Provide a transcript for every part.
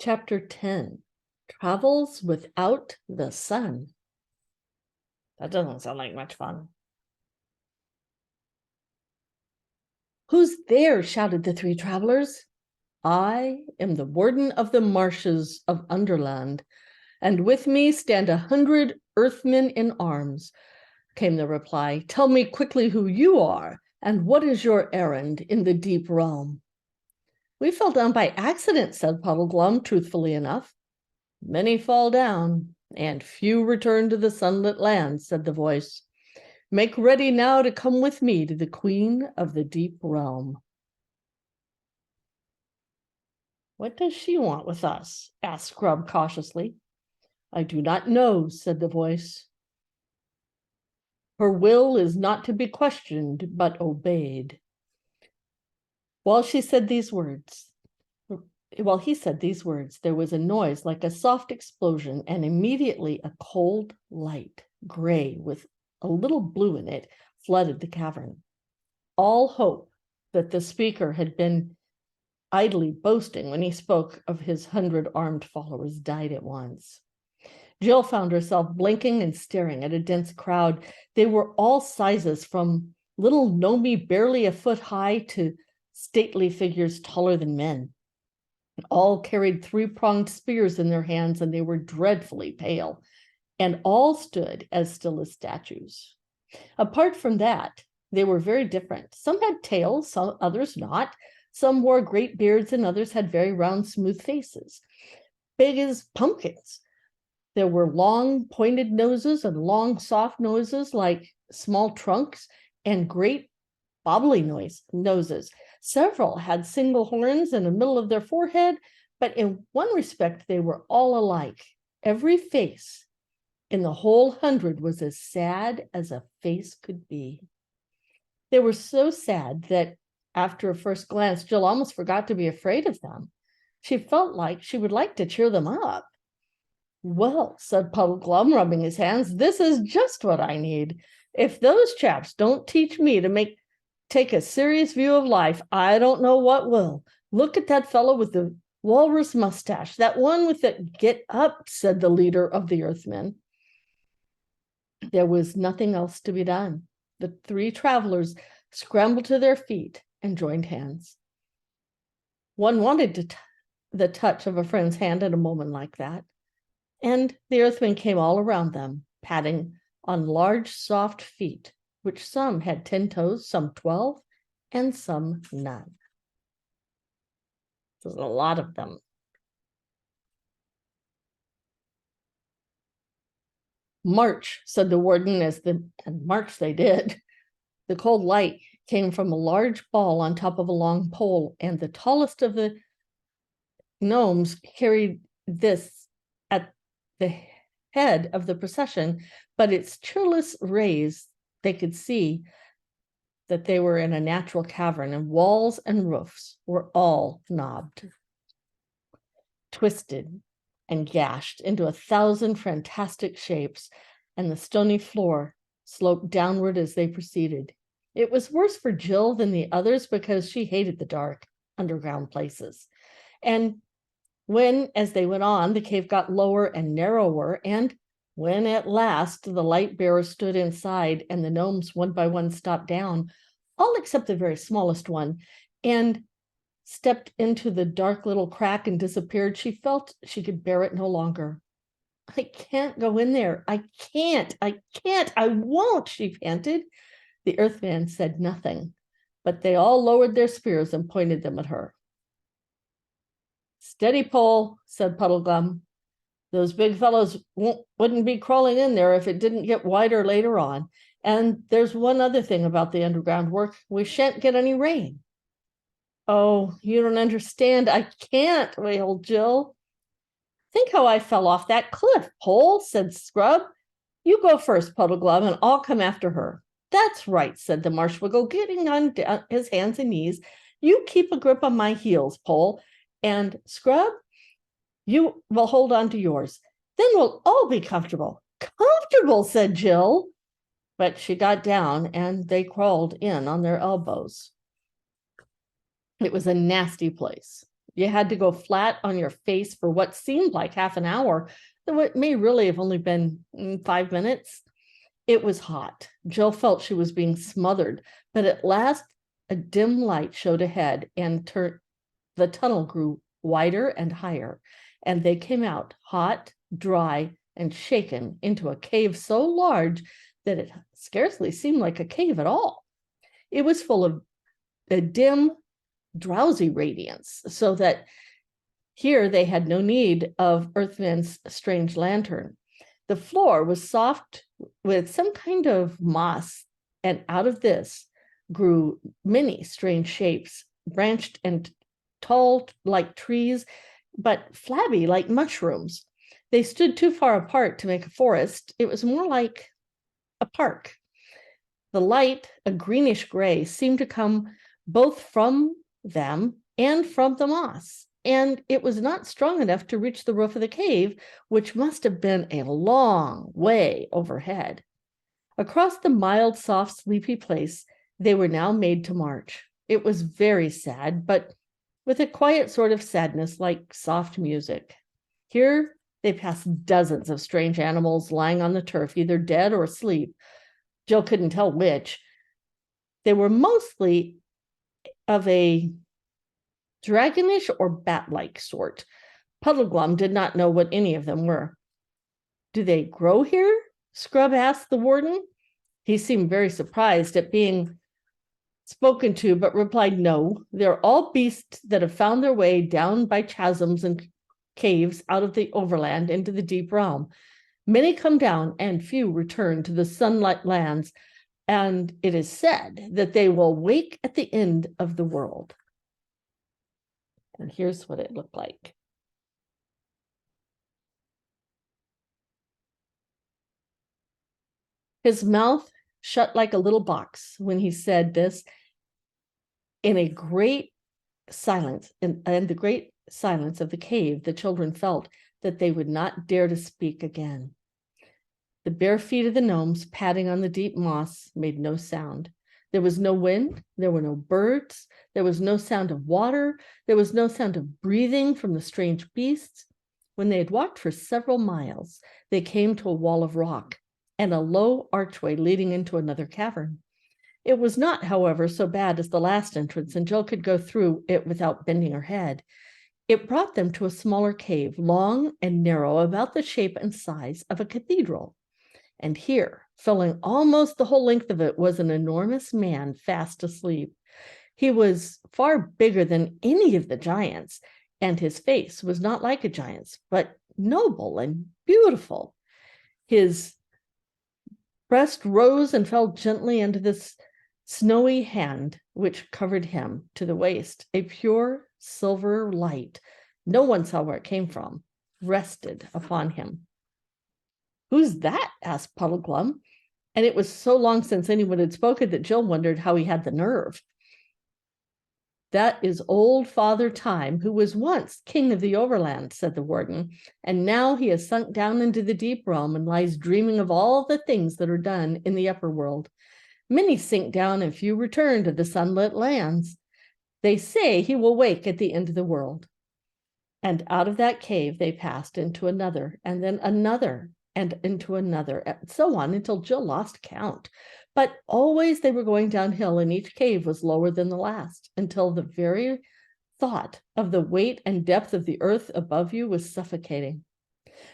Chapter 10, Travels Without the Sun. That doesn't sound like much fun. Who's there? Shouted the three travelers. I am the warden of the marshes of Underland, and with me stand 100 earthmen in arms, came the reply. Tell me quickly who you are, and what is your errand in the deep realm? We fell down by accident, said Puddleglum, truthfully enough. Many fall down, and few return to the sunlit land, said the voice. Make ready now to come with me to the Queen of the Deep Realm. What does she want with us? Asked Scrub cautiously. I do not know, said the voice. Her will is not to be questioned, but obeyed. While he said these words, there was a noise like a soft explosion, and immediately a cold light, gray with a little blue in it, flooded the cavern. All hope that the speaker had been idly boasting when he spoke of his 100 armed followers died at once. Jill found herself blinking and staring at a dense crowd. They were all sizes, from little gnomy barely a foot high to stately figures taller than men. All carried three-pronged spears in their hands, and they were dreadfully pale, and all stood as still as statues. Apart from that, they were very different. Some had tails, some others not. Some wore great beards, and others had very round, smooth faces, big as pumpkins. There were long, pointed noses and long, soft noses like small trunks, and great, bobbly noses. Several had single horns in the middle of their forehead, but in one respect, they were all alike. Every face in the whole 100 was as sad as a face could be. They were so sad that after a first glance, Jill almost forgot to be afraid of them. She felt like she would like to cheer them up. Well, said Puddleglum, rubbing his hands, this is just what I need. If those chaps don't teach me to take a serious view of life, I don't know what will. Look at that fellow with the walrus mustache, that one with the get up, said the leader of the Earthmen. There was nothing else to be done. The three travelers scrambled to their feet and joined hands. One wanted the touch of a friend's hand at a moment like that. And the Earthmen came all around them, patting on large, soft feet, which some had 10 toes, some 12, and some none. There's a lot of them. March, said the warden, and march they did. The cold light came from a large ball on top of a long pole, and the tallest of the gnomes carried this at the head of the procession, but its cheerless rays, they could see that they were in a natural cavern, and walls and roofs were all knobbed, twisted, and gashed into 1,000 fantastic shapes, and the stony floor sloped downward as they proceeded. It was worse for Jill than the others because she hated the dark, underground places. And as they went on, the cave got lower and narrower, and when at last the light bearer stood inside and the gnomes one by one stopped down, all except the very smallest one, and stepped into the dark little crack and disappeared, she felt she could bear it no longer. I can't go in there. I can't, I won't, she panted. The Earthman said nothing, but they all lowered their spears and pointed them at her. Steady pull, said Puddleglum. Those big fellows wouldn't be crawling in there if it didn't get wider later on. And there's one other thing about the underground work. We shan't get any rain. Oh, you don't understand. I can't, wailed Jill. Think how I fell off that cliff, Pole, said Scrub. You go first, Puddleglum, and I'll come after her. That's right, said the Marshwiggle, getting on his hands and knees. You keep a grip on my heels, Pole, and Scrub, you will hold on to yours. Then we'll all be comfortable. Comfortable, said Jill. But she got down and they crawled in on their elbows. It was a nasty place. You had to go flat on your face for what seemed like half an hour, though it may really have only been 5 minutes. It was hot. Jill felt she was being smothered, but at last a dim light showed ahead, and the tunnel grew wider and higher, and they came out hot, dry, and shaken into a cave so large that it scarcely seemed like a cave at all. It was full of a dim, drowsy radiance, so that here they had no need of Earthman's strange lantern. The floor was soft with some kind of moss, and out of this grew many strange shapes, branched and tall like trees, but flabby like mushrooms. They stood too far apart to make a forest. It was more like a park. The light, a greenish gray, seemed to come both from them and from the moss, and it was not strong enough to reach the roof of the cave, which must have been a long way overhead. Across the mild, soft, sleepy place, they were now made to march. It was very sad, but with a quiet sort of sadness like soft music. Here they passed dozens of strange animals lying on the turf, either dead or asleep. Jill couldn't tell which. They were mostly of a dragonish or bat-like sort. Puddleglum did not know what any of them were. Do they grow here? Scrub asked the warden. He seemed very surprised at being spoken to, but replied, no, they're all beasts that have found their way down by chasms and caves out of the overland into the deep realm. Many come down and few return to the sunlit lands, and it is said that they will wake at the end of the world. And here's what it looked like. His mouth shut like a little box when he said this, in a great silence, and the great silence of the cave, the children felt that they would not dare to speak again. The bare feet of the gnomes padding on the deep moss made no sound. There was no wind, there were no birds, there was no sound of water, there was no sound of breathing from the strange beasts. When they had walked for several miles, they came to a wall of rock and a low archway leading into another cavern. It was not, however, so bad as the last entrance, and Jill could go through it without bending her head. It brought them to a smaller cave, long and narrow, about the shape and size of a cathedral. And here, filling almost the whole length of it, was an enormous man fast asleep. He was far bigger than any of the giants, and his face was not like a giant's, but noble and beautiful. His breast rose and fell gently into this snowy hand, which covered him to the waist. A pure silver light, no one saw where it came from, rested upon him. Who's that? Asked Puddleglum, and it was so long since anyone had spoken that Jill wondered how he had the nerve. That is old Father Time, who was once king of the overland, said the warden, and now he has sunk down into the deep realm and lies dreaming of all the things that are done in the upper world. Many sink down and few return to the sunlit lands. They say he will wake at the end of the world. And out of that cave they passed into another, and then another, and into another, and so on until Jill lost count. But always they were going downhill, and each cave was lower than the last, until the very thought of the weight and depth of the earth above you was suffocating.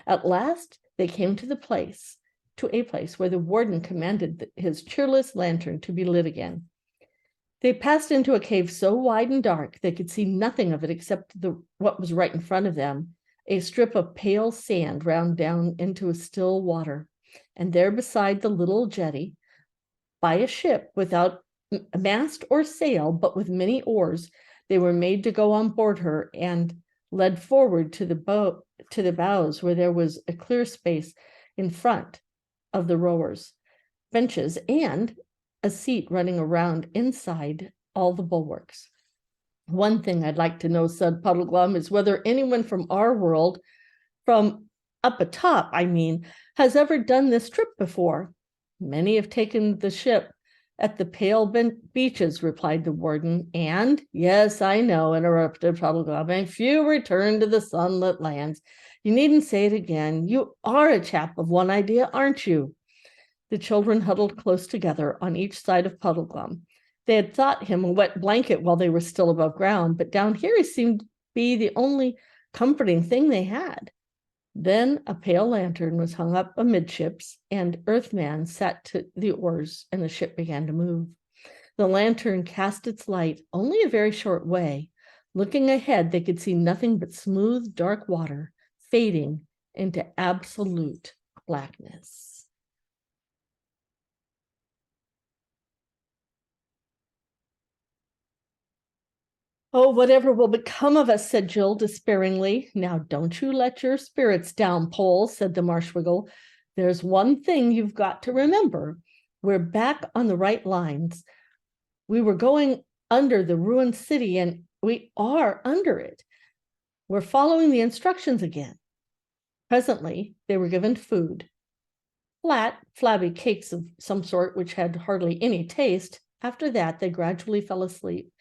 At last they came to a place where the warden commanded his cheerless lantern to be lit again. They passed into a cave so wide and dark they could see nothing of it except what was right in front of them, a strip of pale sand round down into a still water. And there beside the little jetty, by a ship without a mast or sail, but with many oars, they were made to go on board her and led forward to the bows, where there was a clear space in front of the rowers, benches, and a seat running around inside all the bulwarks. One thing I'd like to know, said Puddleglum, is whether anyone from our world, from up atop, has ever done this trip before. Many have taken the ship At the pale beaches, replied the warden. And, yes, I know, interrupted Puddleglum, and few return to the sunlit lands. You needn't say it again. You are a chap of one idea, aren't you? The children huddled close together on each side of Puddleglum. They had thought him a wet blanket while they were still above ground, but down here he seemed to be the only comforting thing they had. Then a pale lantern was hung up amidships, and Earthman sat to the oars, and the ship began to move. The lantern cast its light only a very short way. Looking ahead, they could see nothing but smooth, dark water, fading into absolute blackness. Oh, whatever will become of us, said Jill despairingly. Now, don't you let your spirits down, Pole, said the Marshwiggle. There's one thing you've got to remember. We're back on the right lines. We were going under the ruined city, and we are under it. We're following the instructions again. Presently, they were given food. Flat, flabby cakes of some sort which had hardly any taste. After that, they gradually fell asleep.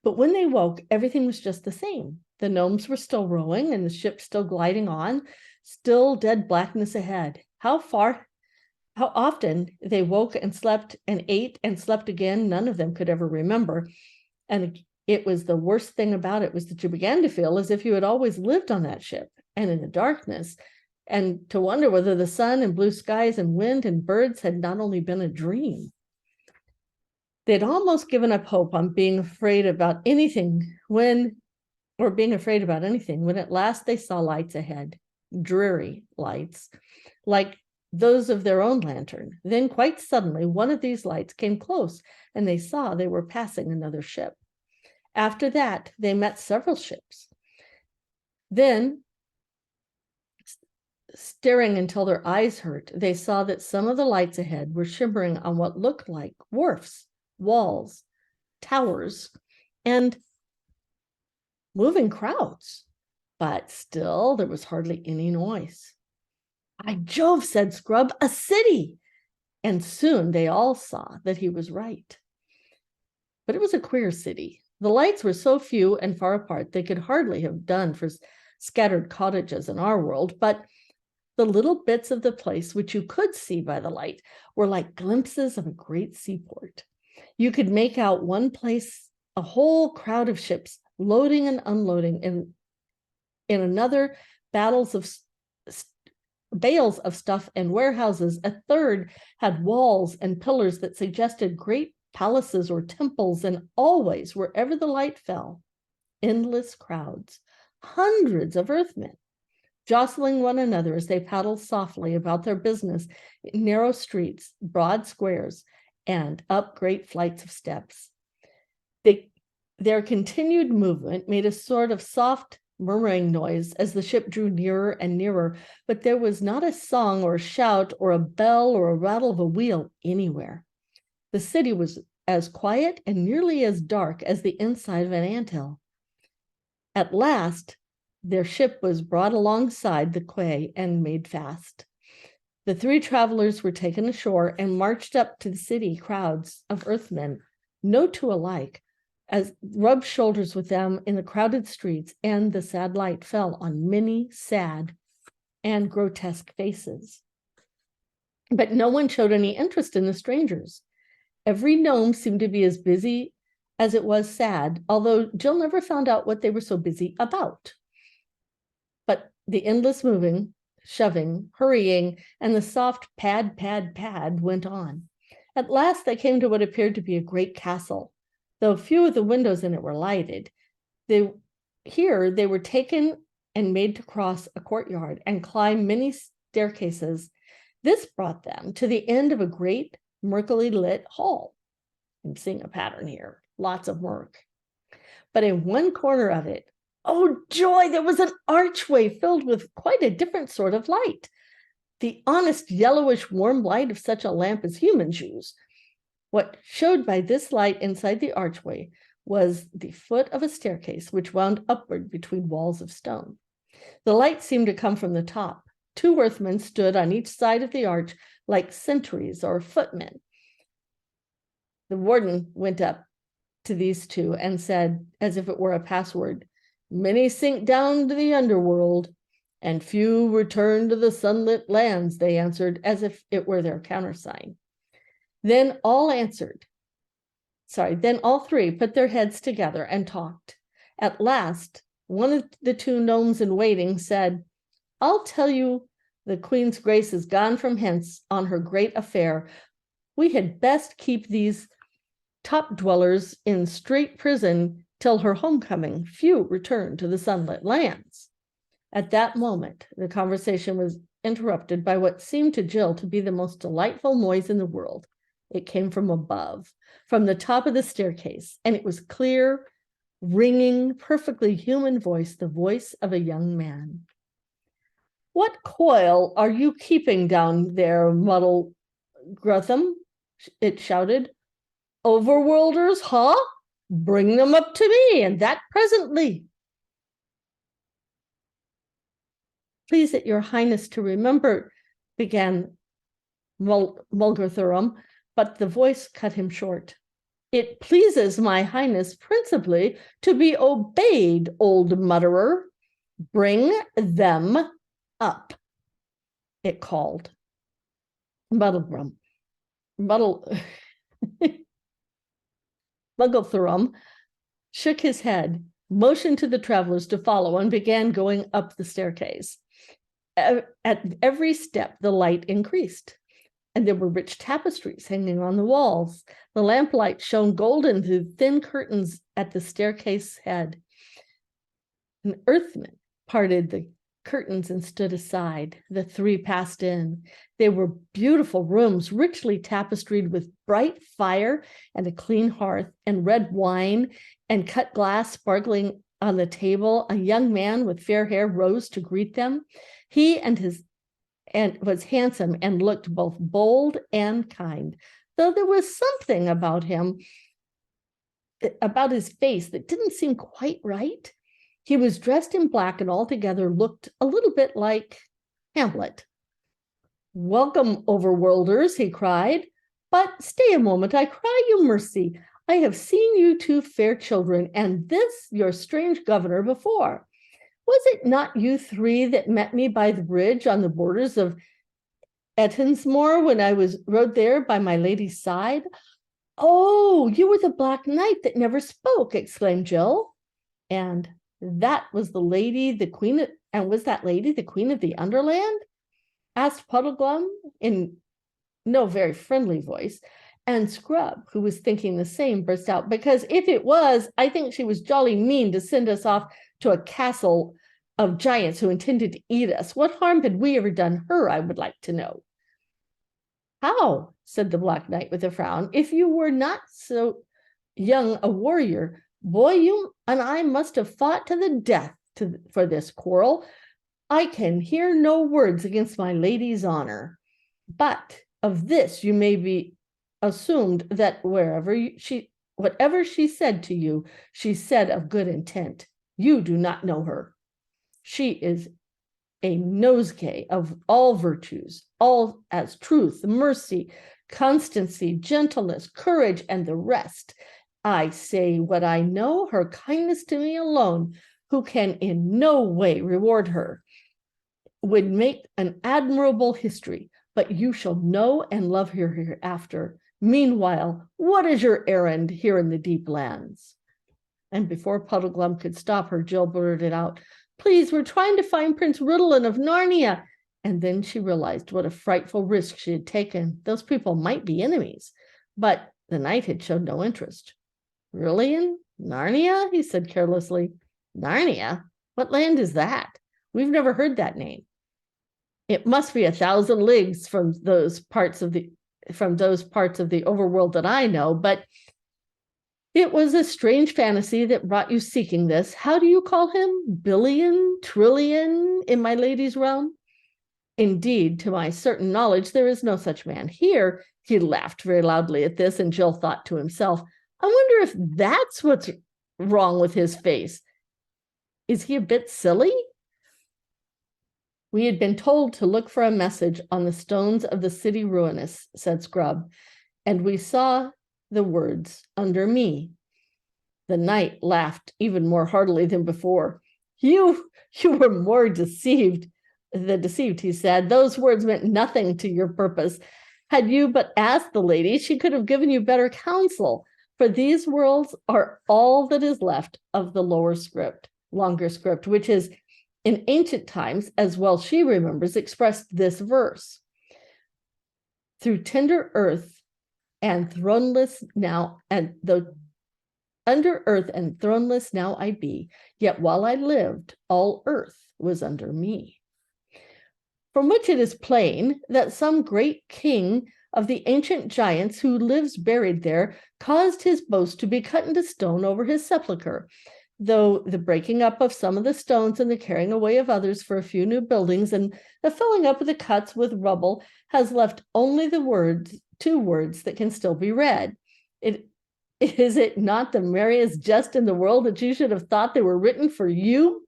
But when they woke, everything was just the same. The gnomes were still rowing and the ship still gliding on, still dead blackness ahead. How often they woke and slept and ate and slept again, none of them could ever remember. And it was the worst thing about it was that you began to feel as if you had always lived on that ship and in the darkness, and to wonder whether the sun and blue skies and wind and birds had not only been a dream. They'd almost given up hope on being afraid about anything when at last they saw lights ahead, dreary lights, like those of their own lantern. Then quite suddenly, one of these lights came close, and they saw they were passing another ship. After that, they met several ships. Then, staring until their eyes hurt, they saw that some of the lights ahead were shimmering on what looked like wharfs, walls, towers, and moving crowds. But still, there was hardly any noise. By Jove, said Scrub, a city! And soon they all saw that he was right. But it was a queer city. The lights were so few and far apart, they could hardly have done for scattered cottages in our world, but the little bits of the place which you could see by the light were like glimpses of a great seaport. You could make out one place a whole crowd of ships loading and unloading, in another bales of stuff and warehouses. A third had walls and pillars that suggested great palaces or temples, and always, wherever the light fell, endless crowds, hundreds of Earthmen, jostling one another as they paddled softly about their business in narrow streets, broad squares, and up great flights of steps. Their continued movement made a sort of soft murmuring noise as the ship drew nearer and nearer, but there was not a song or a shout or a bell or a rattle of a wheel anywhere. The city was as quiet and nearly as dark as the inside of an anthill. At last, their ship was brought alongside the quay and made fast. The three travelers were taken ashore and marched up to the city. Crowds of Earthmen, no two alike, as rubbed shoulders with them in the crowded streets, and the sad light fell on many sad and grotesque faces. But no one showed any interest in the strangers. Every gnome seemed to be as busy as it was sad, although Jill never found out what they were so busy about. But the endless moving, shoving, hurrying, and the soft pad, pad, pad went on. At last they came to what appeared to be a great castle. Though few of the windows in it were lighted, they were taken and made to cross a courtyard and climb many staircases. This brought them to the end of a great murkily lit hall. I'm seeing a pattern here, lots of murk. But in one corner of it, oh joy, there was an archway filled with quite a different sort of light. The honest yellowish warm light of such a lamp as humans use. What showed by this light inside the archway was the foot of a staircase which wound upward between walls of stone. The light seemed to come from the top. Two Earthmen stood on each side of the arch like sentries or footmen. The warden went up to these two and said, as if it were a password, "Many sink down to the underworld, and few return to the sunlit lands," they answered, as if it were their countersign. Then all three put their heads together and talked. At last, one of the two gnomes in waiting said, "I'll tell you, the Queen's Grace is gone from hence on her great affair. We had best keep these top dwellers in strait prison till her homecoming. Few return to the sunlit lands." At that moment, the conversation was interrupted by what seemed to Jill to be the most delightful noise in the world. It came from above, from the top of the staircase, and it was clear, ringing, perfectly human voice, the voice of a young man. "What coil are you keeping down there, Muddle Grutham?" it shouted. "Overworlders, huh? Bring them up to me, and that presently." "Please it your highness to remember," began Mulguthuram, but the voice cut him short. "It pleases my highness principally to be obeyed, old mutterer. Bring them up," it called. Mugglethuram shook his head, motioned to the travelers to follow, and began going up the staircase. At every step, the light increased, and there were rich tapestries hanging on the walls. The lamplight shone golden through thin curtains at the staircase head. An earthman parted the curtains and stood aside. The three passed in. They were beautiful rooms, richly tapestried with bright fire and a clean hearth and red wine and cut glass sparkling on the table. A young man with fair hair rose to greet them. He was handsome and looked both bold and kind, though there was something about his face that didn't seem quite right. He was dressed in black and altogether looked a little bit like Hamlet. "Welcome, overworlders," he cried. "But stay a moment, I cry you mercy. I have seen you two fair children and this your strange governor before. Was it not you three that met me by the bridge on the borders of Ettinsmoor when I rode there by my lady's side?" "Oh, you were the Black Knight that never spoke," exclaimed Jill. And was that lady the Queen of the Underland?" asked Puddleglum in no very friendly voice. And Scrub, who was thinking the same, burst out, "Because if it was, I think she was jolly mean to send us off to a castle of giants who intended to eat us. What harm had we ever done her, I would like to know?" "How?" said the Black Knight with a frown. "If you were not so young a warrior, boy, you and I must have fought to the death for this quarrel. I can hear no words against my lady's honor. But of this you may be assumed that whatever she said to you, she said of good intent. You do not know her. She is a nosegay of all virtues, all as truth, mercy, constancy, gentleness, courage, and the rest. I say what I know, her kindness to me alone, who can in no way reward her, would make an admirable history, but you shall know and love her hereafter. Meanwhile, what is your errand here in the deep lands?" And before Puddleglum could stop her, Jill blurted out, "Please, we're trying to find Prince Riddlin of Narnia." And then she realized what a frightful risk she had taken. Those people might be enemies, but the knight had shown no interest. "Really in Narnia?" he said carelessly. "Narnia? What land is that? We've never heard that name." "It must be 1,000 leagues from those parts of the overworld that I know, but it was a strange fantasy that brought you seeking this. How do you call him? Billion, trillion in my lady's realm?" "Indeed, to my certain knowledge, there is no such man here." He laughed very loudly at this, and Jill thought to himself, "I wonder if that's what's wrong with his face. Is he a bit silly?" "We had been told to look for a message on the stones of the city ruinous," said Scrub, "and we saw the words under me. The knight laughed even more heartily than before. You were more deceived, he said. Those words meant nothing to your purpose. Had you but asked the lady, she could have given you better counsel, for these words are all that is left of the longer script, which is in ancient times, as well she remembers, expressed this verse. Through tender earth and throneless now, and though under earth and throneless now I be, yet while I lived, all earth was under me. From which it is plain that some great king of the ancient giants who lives buried there caused his boast to be cut into stone over his sepulchre, though the breaking up of some of the stones and the carrying away of others for a few new buildings and the filling up of the cuts with rubble has left only the two words that can still be read. Is it not the merriest jest in the world that you should have thought they were written for you?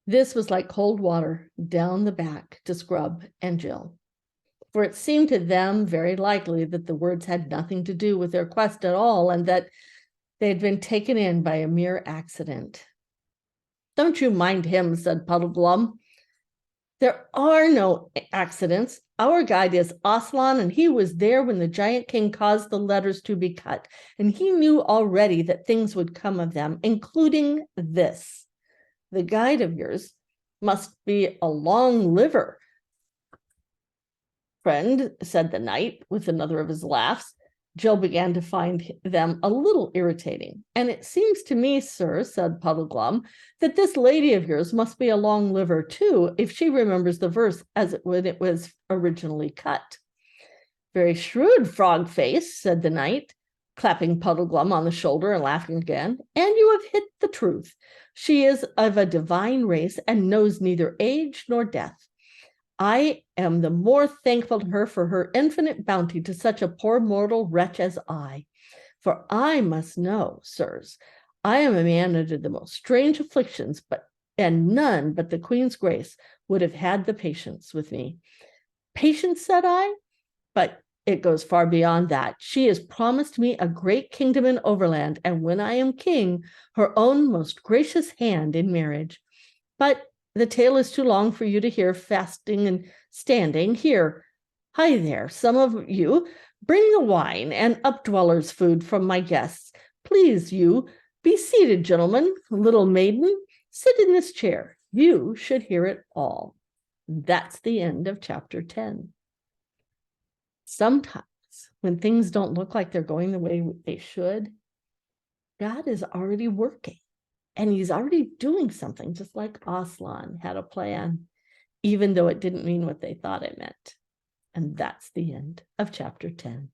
This was like cold water down the back to Scrub and Jill, for it seemed to them very likely that the words had nothing to do with their quest at all, and that they had been taken in by a mere accident. Don't you mind him, said Puddleglum. There are no accidents. Our guide is Aslan, and he was there when the giant king caused the letters to be cut, and he knew already that things would come of them, including this. The guide of yours must be a long liver, friend, said the knight with another of his laughs. Jill began to find them a little irritating. And it seems to me, sir, said Puddleglum, that this lady of yours must be a long liver too, if she remembers the verse as when it was originally cut. Very shrewd, Frog-face, said the knight, clapping Puddleglum on the shoulder and laughing again. And you have hit the truth. She is of a divine race and knows neither age nor death. I am the more thankful to her for her infinite bounty to such a poor mortal wretch as I. For I must know, sirs, I am a man under the most strange afflictions, and none but the Queen's grace would have had the patience with me. Patience, said I, but it goes far beyond that. She has promised me a great kingdom in Overland, and when I am king, her own most gracious hand in marriage. But the tale is too long for you to hear fasting and standing. Here, hi there, some of you, bring the wine and updwellers' food from my guests. Please you, be seated, gentlemen. Little maiden, sit in this chair. You should hear it all. That's the end of chapter 10. Sometimes when things don't look like they're going the way they should, God is already working. And he's already doing something, just like Aslan had a plan, even though it didn't mean what they thought it meant. And that's the end of chapter 10.